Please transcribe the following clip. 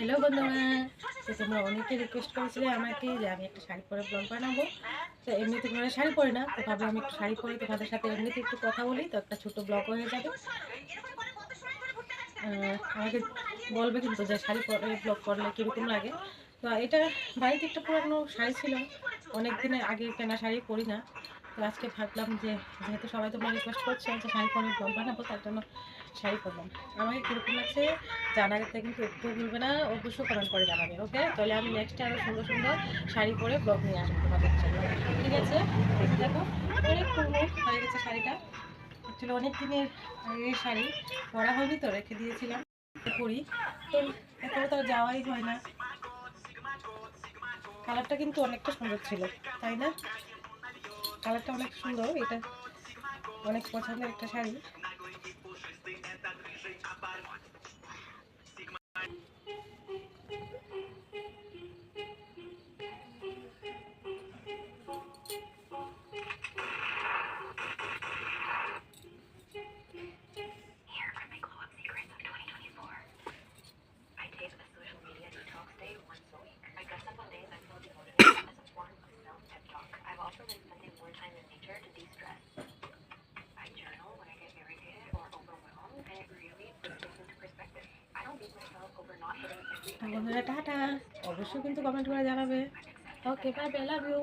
Hello বন্ধুরা, তো তোমরা অনেকে রিকোয়েস্ট করেছিলে আমাকে যে আমি একটা শাড়ি পরে ব্লগ বানাবো। তো এমনিতে ঘরে শাড়ি পরি না, তো ভাবলাম একটু শাড়ি পরে তোমাদের সাথে এমনিতে একটু কথা বলি, তো একটা ছোট ব্লগ হয়ে যাবে। আমাকে বলবে কিন্তু যে শাড়ি পরে ব্লগ করলে কীরকম লাগে। তো এটা বাড়িতে একটা পুরানো শাড়ি ছিল, অনেক দিনের আগে কেনা শাড়ি, পরি না। তো আজকে ভাবলাম যে যেহেতু সবাই তোমরা রিকোয়েস্ট করছো যে শাড়ি পরে ব্লগ বানাবো, তার জন্য শাড়ি পরলাম। আমাকে কীরকম লাগছে জানাতে কিন্তু একটু ভুলবে না, অবশ্যই কমেন্ট করে জানাবে। ওকে, তাহলে আমি নেক্সটে আরও সুন্দর সুন্দর শাড়ি পরে ব্লগ নিয়ে আসবো তোমাদের জন্য। ঠিক আছে, দেখো অনেক পুরনো হয়ে গেছে শাড়িটা। অ্যাকচুয়ালি অনেক দিনের আগের শাড়ি, পরা হয়নি তো রেখে দিয়েছিলাম, পরি। তো এখনও তো যাওয়াই হয় না। কালারটা কিন্তু অনেকটা সুন্দর ছিল, তাই না? কালারটা অনেক সুন্দর, এটা অনেক পছন্দের একটা শাড়ি। বন্ধুরা টাটা, অবশ্যই কিন্তু কমেন্ট করে জানাবে। ওকে, বাই বাই, লাভ ইউ।